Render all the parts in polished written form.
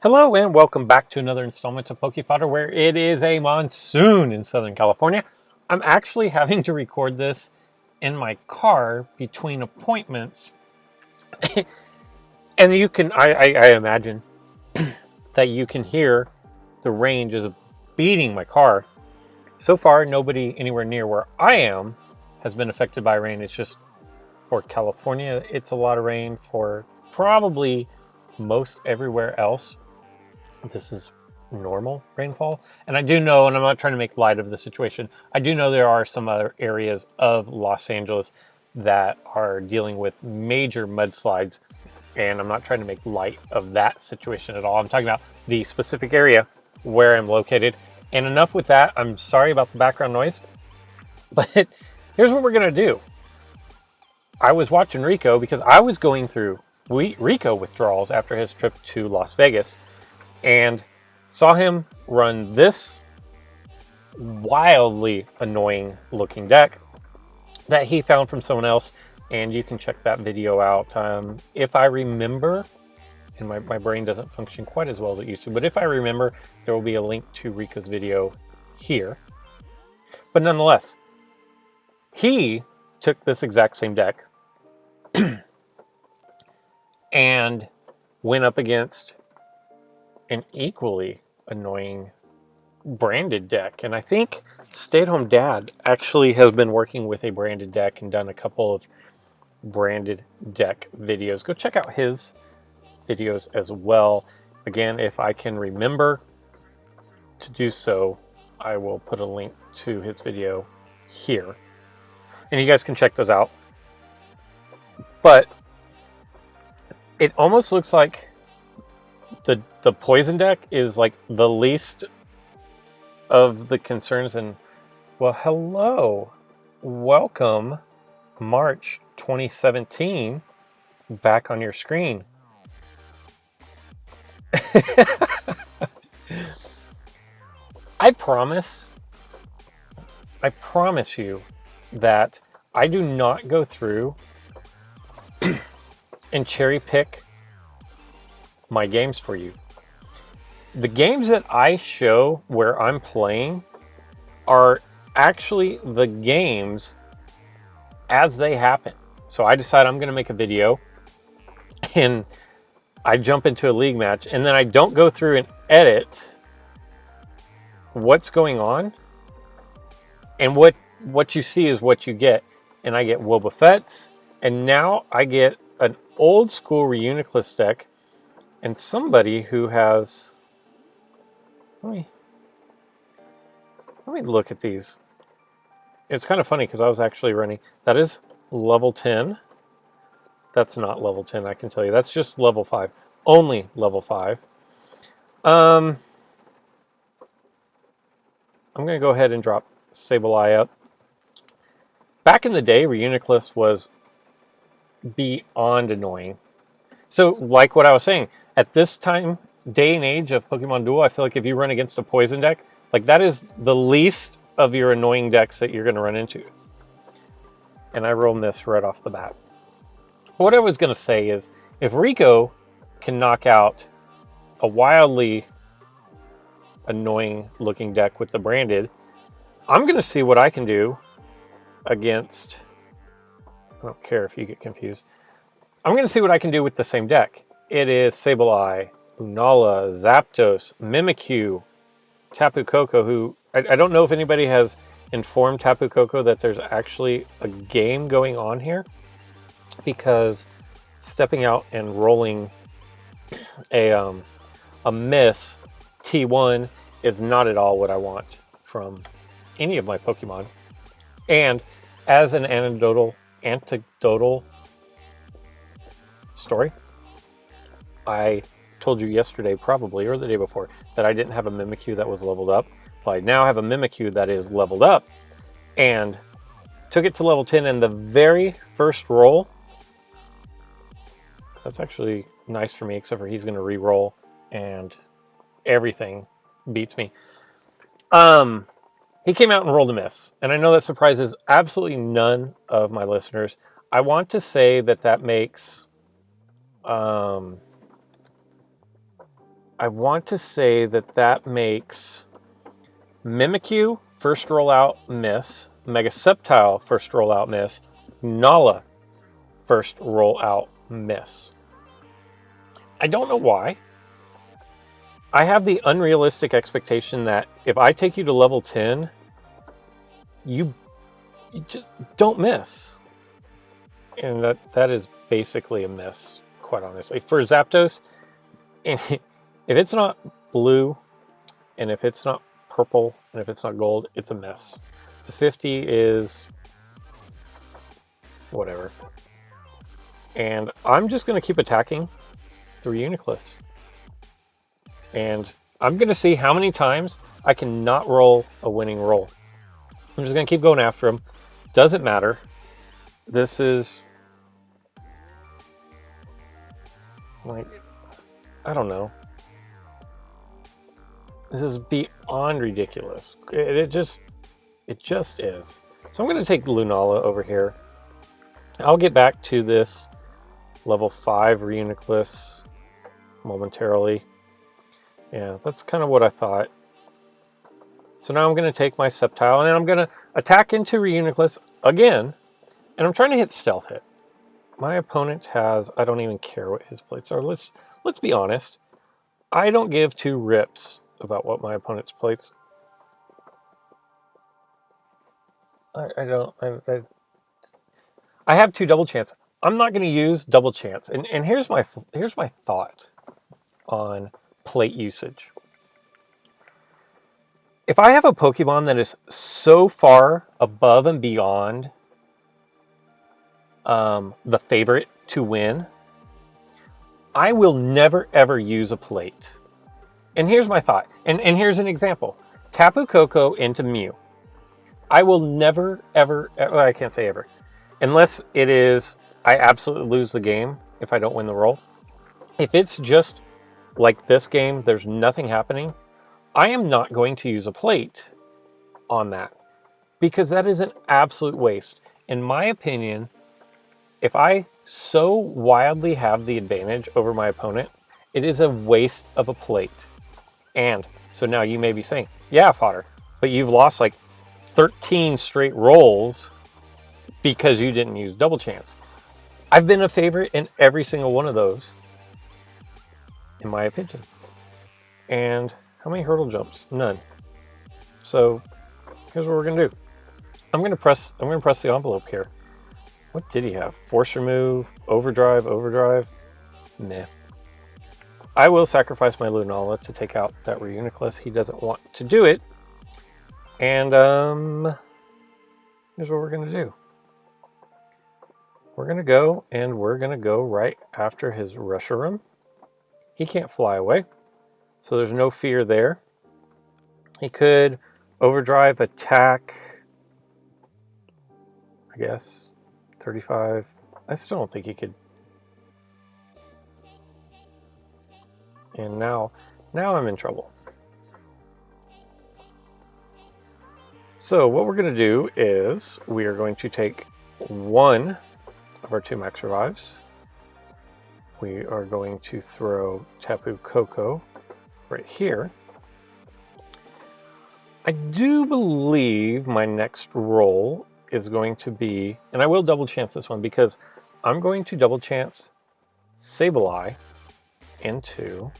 Hello and welcome back to another installment of Poke Fodder where it is a monsoon in Southern California. I'm actually having to record this in my car between appointments. And I imagine that you can hear the rain just beating my car. So far, nobody anywhere near where I am has been affected by rain. It's just for California, it's a lot of rain. For probably most everywhere else, this is normal rainfall. And I do know, and I'm not trying to make light of the situation, I do know there are some other areas of Los Angeles that are dealing with major mudslides, and I'm not trying to make light of that situation at all. I'm talking about the specific area where I'm located. And enough with that. I'm sorry about the background noise, but here's what we're going to do. I was watching Rico because I was going through Rico withdrawals after his trip to Las Vegas, and saw him run this wildly annoying looking deck that he found from someone else. And you can check that video out. If I remember, and my brain doesn't function quite as well as it used to, but if I remember, there will be a link to Rico's video here. But nonetheless, he took this exact same deck and went up against an equally annoying branded deck. And I think Stay at Home Dad actually has been working with a branded deck and done a couple of branded deck videos. Go check out his videos as well. Again, if I can remember to do so, I will put a link to his video here. And you guys can check those out. But it almost looks like the poison deck is like the least of the concerns. And well, hello, welcome, March 2017, back on your screen. I promise you that I do not go through and cherry pick my games for you. The games that I show where I'm playing are actually the games as they happen. So I decide I'm going to make a video and I jump into a league match, and then I don't go through and edit what's going on. And what you see is what you get. And I get Wobbuffets, and now I get an old school Reuniclus deck and somebody who has... Let me look at these. It's kind of funny because I was actually running... That is level 10. That's not level 10, I can tell you. That's just level 5. Only level 5. I'm going to go ahead and drop Sableye up. Back in the day, Reuniclus was beyond annoying. So, like what I was saying, at this time, day and age of Pokemon Duel, I feel like if you run against a poison deck, like that is the least of your annoying decks that you're going to run into. And I roll this right off the bat. What I was going to say is, if Rico can knock out a wildly annoying looking deck with the branded, I'm going to see what I can do against... I don't care if you get confused. I'm going to see what I can do with the same deck. It is Sableye, Lunala, Zapdos, Mimikyu, Tapu Koko, who... I don't know if anybody has informed Tapu Koko that there's actually a game going on here, because stepping out and rolling a miss T1 is not at all what I want from any of my Pokemon. And as an anecdotal story, I told you yesterday, probably, or the day before, that I didn't have a Mimikyu that was leveled up. Well, I now have a Mimikyu that is leveled up, and took it to level 10, and the very first roll... That's actually nice for me, except for he's going to re-roll, and everything beats me. He came out and rolled a miss, and I know that surprises absolutely none of my listeners. I want to say that makes... I want to say that that makes Mimikyu first rollout miss, Mega Sceptile first rollout miss, Nala first rollout miss. I don't know why. I have the unrealistic expectation that if I take you to level 10, you just don't miss. And that is basically a miss, quite honestly. For Zapdos, if it's not blue, and if it's not purple, and if it's not gold, it's a miss. The 50 is whatever. And I'm just going to keep attacking through Uniclus. And I'm going to see how many times I can not roll a winning roll. I'm just going to keep going after him. Doesn't matter. This is like, I don't know. This is beyond ridiculous. It just is. So I'm going to take Lunala over here. I'll get back to this level 5 Reuniclus momentarily. Yeah, that's kind of what I thought. So now I'm going to take my Sceptile, and I'm going to attack into Reuniclus again, and I'm trying to hit Stealth Hit. My opponent has, I don't even care what his plates are. Let's be honest. I don't give two rips about what my opponent's plates. I have two double chance. I'm not going to use double chance. And here's my thought on plate usage. If I have a Pokemon that is so far above and beyond the favorite to win, I will never ever use a plate. And here's my thought. And here's an example. Tapu Koko into Mew. I will never ever, well, I can't say ever. Unless it is, I absolutely lose the game if I don't win the roll. If it's just like this game, there's nothing happening, I am not going to use a plate on that. Because that is an absolute waste. In my opinion, if I so wildly have the advantage over my opponent, it is a waste of a plate. And so now you may be saying, yeah, Fodder, but you've lost like 13 straight rolls because you didn't use double chance. I've been a favorite in every single one of those, in my opinion. And how many hurdle jumps? None. So here's what we're gonna do. I'm gonna press the envelope here. What did he have? Force remove, overdrive. Meh. I will sacrifice my Lunala to take out that Reuniclus. He doesn't want to do it. And here's what we're gonna do. We're gonna go right after his Reshiram. He can't fly away, so there's no fear there. He could overdrive, attack, I guess, 35. I still don't think he could. And now I'm in trouble. So what we're going to do is we are going to take one of our 2 max revives. We are going to throw Tapu Koko right here. I do believe my next roll is going to be, and I will double chance this one because I'm going to double chance Sableye into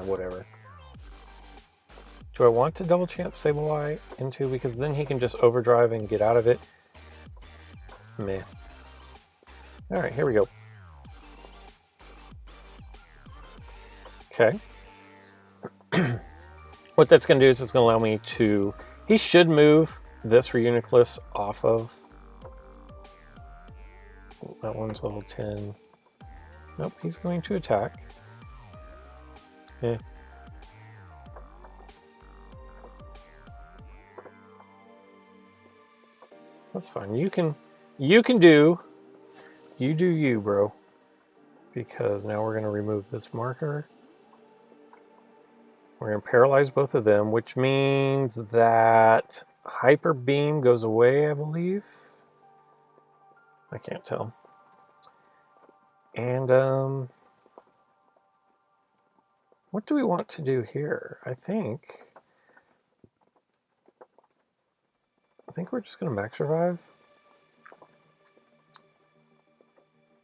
whatever. Do I want to double chance Sableye into, because then he can just overdrive and get out of it? Meh. Alright, here we go. Okay. What that's going to do is it's going to allow me to... He should move this Reuniclus off of... That one's level 10. Nope, he's going to attack. Eh. That's fine. You do you, bro. Because now we're going to remove this marker. We're going to paralyze both of them, which means that Hyper Beam goes away, I believe. I can't tell. And, What do we want to do here? I think we're just going to max revive.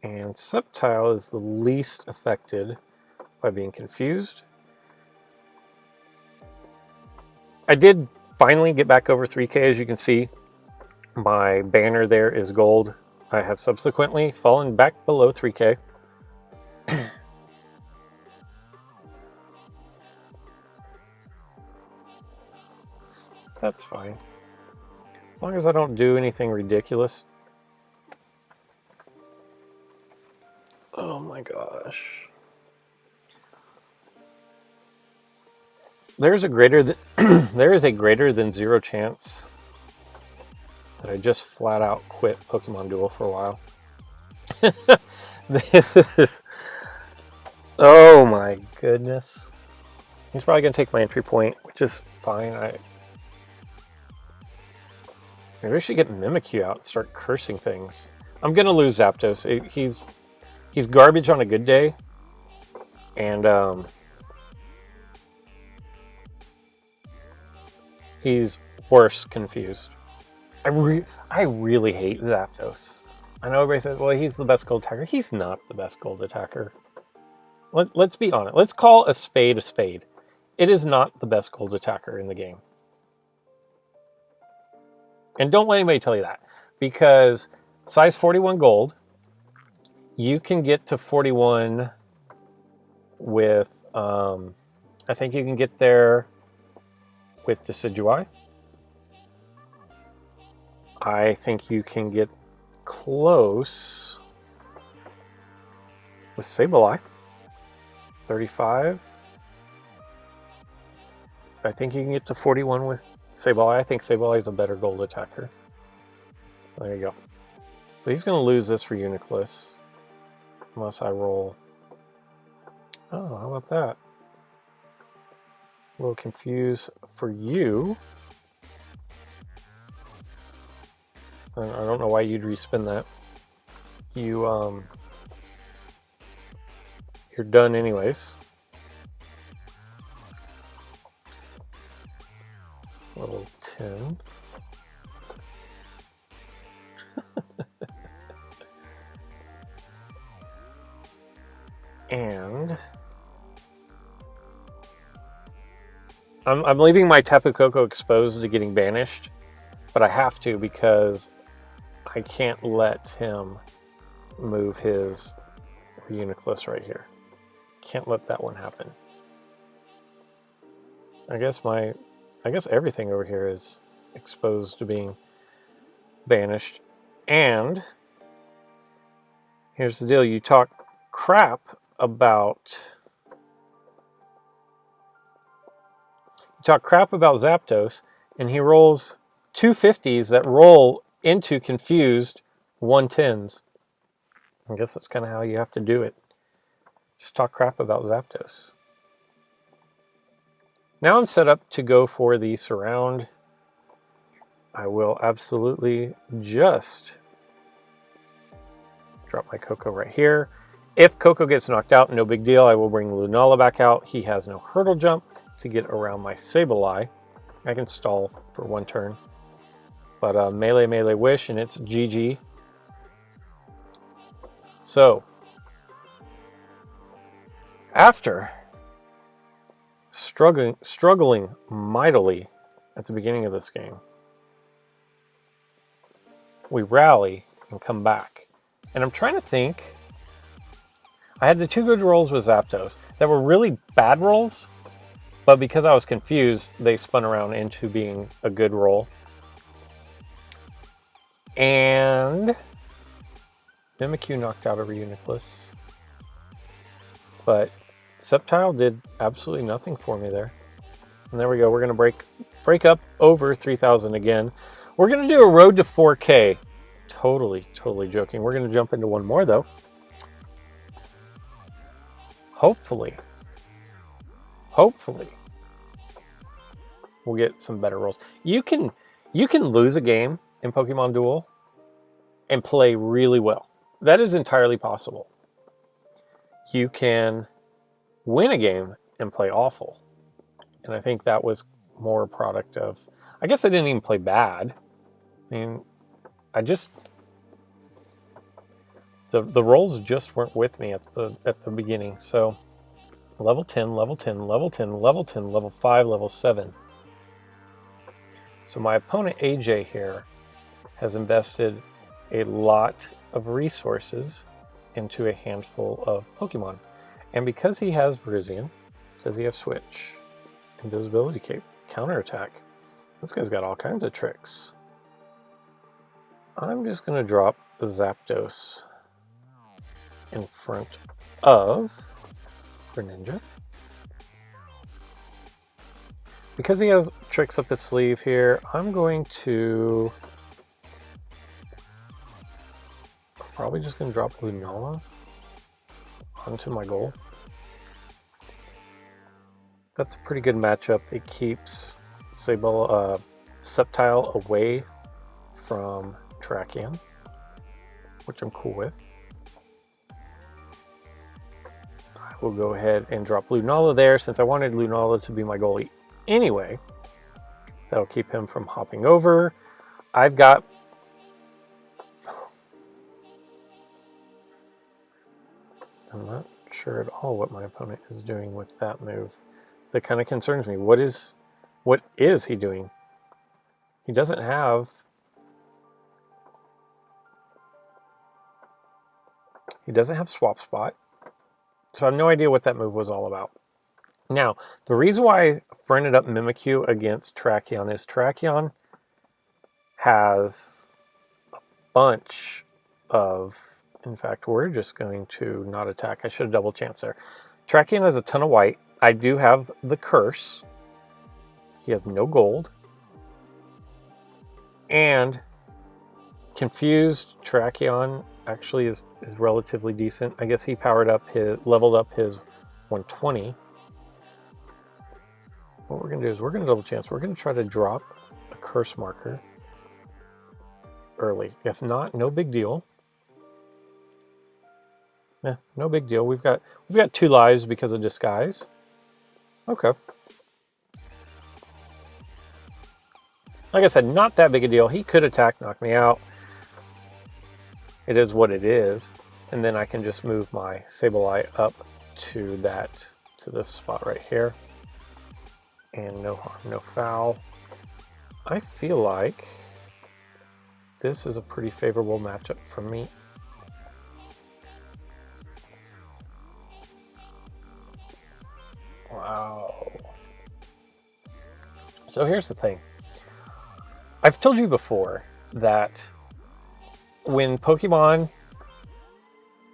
And Subtile is the least affected by being confused. I did finally get back over 3K, as you can see. My banner there is gold. I have subsequently fallen back below 3K. That's fine. As long as I don't do anything ridiculous. Oh my gosh. There is a greater than 0 chance that I just flat out quit Pokemon Duel for a while. This is... Oh my goodness. He's probably going to take my entry point, which is fine. Maybe I should get Mimikyu out and start cursing things. I'm going to lose Zapdos. He's garbage on a good day. And he's worse confused. I really hate Zapdos. I know everybody says, well, he's the best gold attacker. He's not the best gold attacker. Let's be honest. Let's call a spade a spade. It is not the best gold attacker in the game. And don't let anybody tell you that. Because size 41 gold, you can get to 41 with, I think you can get there with Decidueye. I think you can get close with Sableye. 35. I think you can get to 41 with Sableye. I think Sableye is a better gold attacker. There you go. So he's going to lose this for Uniclus. Unless I roll. Oh, how about that? A little confused for you. I don't know why you'd respin that. You're done anyways. Little 10. And I'm leaving my Tapu Koko exposed to getting banished, but I have to because I can't let him move his Uniclus right here. Can't let that one happen. I guess everything over here is exposed to being banished. And here's the deal: you talk crap about Zapdos, and he rolls 250s that roll into confused 110s. I guess that's kind of how you have to do it. Just talk crap about Zapdos. Now I'm set up to go for the surround. I will absolutely just drop my Koko right here. If Koko gets knocked out, no big deal. I will bring Lunala back out. He has no hurdle jump to get around my Sableye. I can stall for one turn. But melee wish, and it's GG. So, after struggling mightily at the beginning of this game, we rally and come back. And I'm trying to think. I had the 2 good rolls with Zapdos that were really bad rolls, but because I was confused, they spun around into being a good roll. And Mimikyu knocked out over Uniclus. But Sceptile did absolutely nothing for me there. And there we go. We're going to break up over 3,000 again. We're going to do a road to 4K. Totally joking. We're going to jump into one more, though. Hopefully, we'll get some better rolls. You can lose a game in Pokemon Duel and play really well. That is entirely possible. You can win a game and play awful. And I think that was more a product of, I guess I didn't even play bad. I mean, the rolls just weren't with me at the beginning. So level 10, level 10, level 10, level 10, level 5, level 7. So my opponent AJ here has invested a lot of resources into a handful of Pokemon. And because he has Virizion, does he have Switch, Invisibility Cape, Counterattack? This guy's got all kinds of tricks. I'm just going to drop the Zapdos in front of Greninja. Because he has tricks up his sleeve here, I'm going to probably just going to drop Lunala onto my goal. That's a pretty good matchup. It keeps Sceptile away from Terrakion, which I'm cool with. I will go ahead and drop Lunala there since I wanted Lunala to be my goalie anyway. That'll keep him from hopping over. I've got... I'm not sure at all what my opponent is doing with that move. That kind of concerns me. What is he doing? He doesn't have... He doesn't have Swap Spot. So I have no idea what that move was all about. Now, the reason why I friended up Mimikyu against Terrakion is Terrakion has a bunch of... In fact, we're just going to not attack. I should have double chanced there. Terrakion has a ton of white. I do have the Curse. He has no gold. And Confused Terrakion actually is relatively decent. I guess he leveled up his 120. What we're going to do is we're going to double chance. We're going to try to drop a Curse marker early. If not, no big deal. Yeah, no big deal. We've got 2 lives because of Disguise. Okay. Like I said, not that big a deal. He could attack, knock me out. It is what it is. And then I can just move my Sableye up to this spot right here. And no harm, no foul. I feel like this is a pretty favorable matchup for me. Wow. So here's the thing. I've told you before that when Pokemon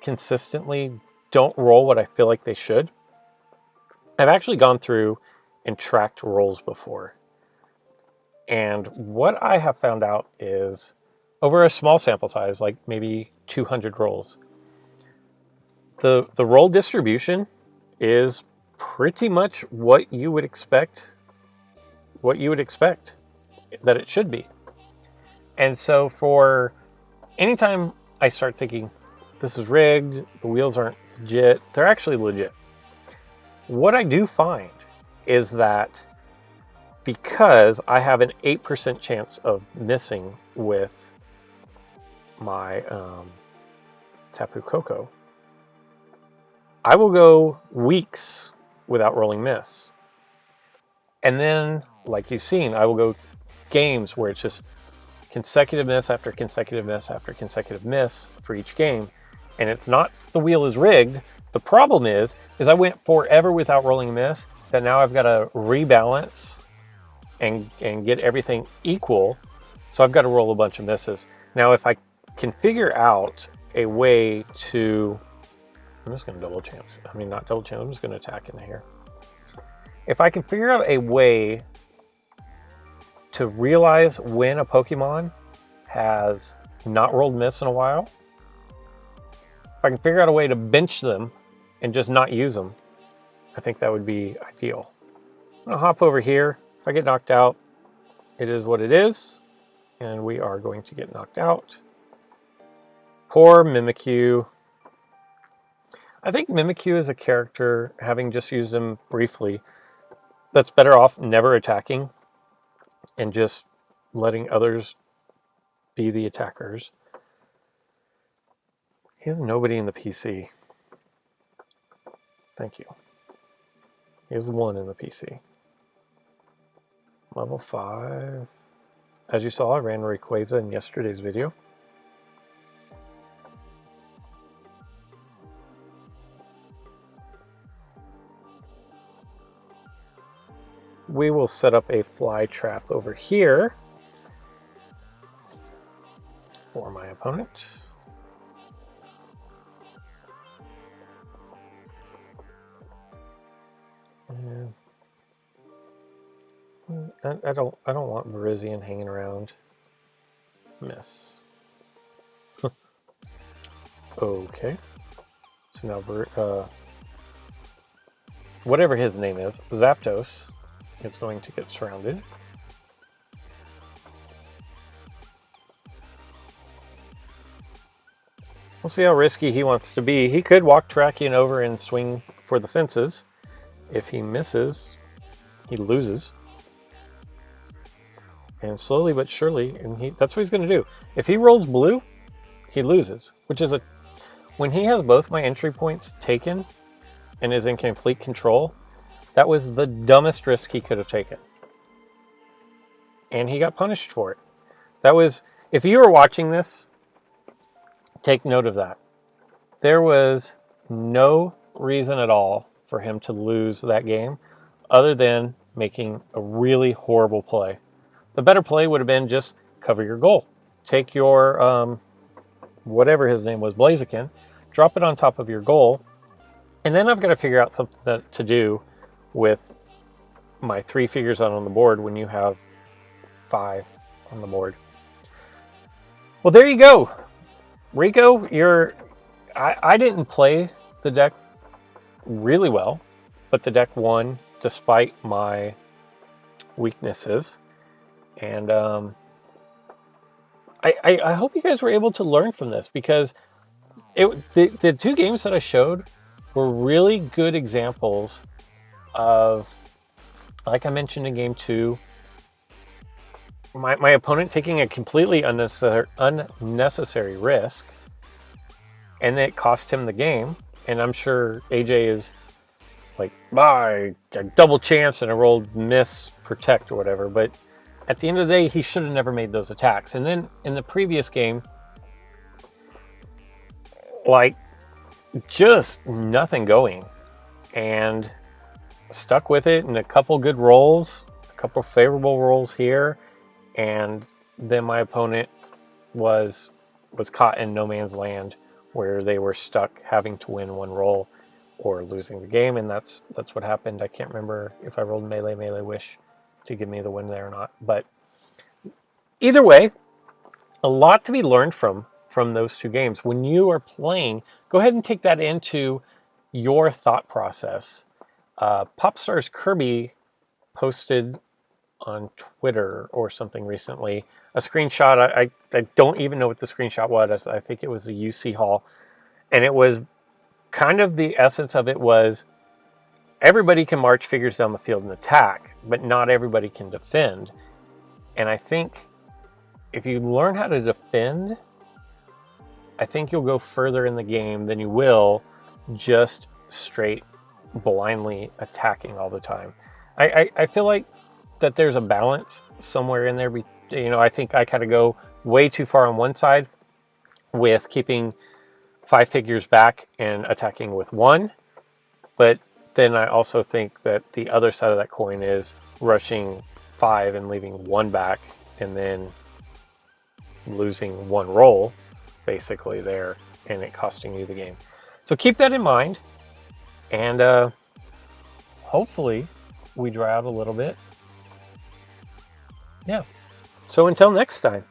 consistently don't roll what I feel like they should, I've actually gone through and tracked rolls before. And what I have found out is over a small sample size, like maybe 200 rolls, the roll distribution is pretty much what you would expect that it should be. And so for anytime I start thinking this is rigged, the wheels aren't legit, they're actually legit. What I do find is that because I have an 8% chance of missing with my Tapu Koko, I will go weeks without rolling miss. And then, like you've seen, I will go games where it's just consecutive miss after consecutive miss after consecutive miss for each game. And it's not the wheel is rigged. The problem is I went forever without rolling a miss, that now I've got to rebalance and get everything equal. So I've got to roll a bunch of misses. Now, if I can figure out a way to... I'm just going to double chance. I mean, not double chance. I'm just going to attack in here. If I can figure out a way to realize when a Pokemon has not rolled miss in a while, if I can figure out a way to bench them and just not use them, I think that would be ideal. I'm going to hop over here. If I get knocked out, it is what it is. And we are going to get knocked out. Poor Mimikyu. I think Mimikyu is a character, having just used him briefly, that's better off never attacking and just letting others be the attackers. He has nobody in the PC. Thank you. He has one in the PC. Level 5. As you saw, I ran Rayquaza in yesterday's video. We will set up a fly trap over here for my opponent. And I don't want Virizion hanging around. Miss. Okay. So now whatever his name is, Zapdos, is going to get surrounded. We'll see how risky he wants to be. He could walk Terrakion over and swing for the fences. If he misses, he loses. And slowly but surely, that's what he's going to do. If he rolls blue, he loses, which is when he has both my entry points taken and is in complete control, that was the dumbest risk he could have taken. And he got punished for it. That was, if you were watching this, take note of that. There was no reason at all for him to lose that game other than making a really horrible play. The better play would have been just cover your goal. Take your, whatever his name was, Blaziken, drop it on top of your goal, and then I've got to figure out something to do with my 3 figures out on the board when you have 5 on the board. Well, there you go. Rico, I didn't play the deck really well, but the deck won despite my weaknesses. And I hope you guys were able to learn from this, because the 2 games that I showed were really good examples of, like I mentioned in game 2, my opponent taking a completely unnecessary risk, and it cost him the game. And I'm sure AJ is like, I double chance and I rolled miss, protect, or whatever, but at the end of the day, he should have never made those attacks. And then in the previous game, like, just nothing going, and stuck with it, and a couple good rolls, a couple favorable rolls here, and then my opponent was caught in no man's land where they were stuck having to win 1 roll or losing the game. And that's what happened. I can't remember if I rolled melee wish to give me the win there or not, but either way, a lot to be learned from those 2 games. When you are playing, go ahead and take that into your thought process. Popstars Kirby posted on Twitter or something recently a screenshot. I don't even know what the screenshot was. I think it was the UC Hall, and it was kind of, the essence of it was, everybody can march figures down the field and attack, but not everybody can defend. And I think if you learn how to defend, I think you'll go further in the game than you will just straight blindly attacking all the time. I feel like that there's a balance somewhere in there. I think I kind of go way too far on one side with keeping 5 figures back and attacking with 1. But then I also think that the other side of that coin is rushing 5 and leaving 1 back, and then losing 1 roll basically there, and it costing you the game. So keep that in mind, and hopefully we dry out a little bit. Yeah. So until next time.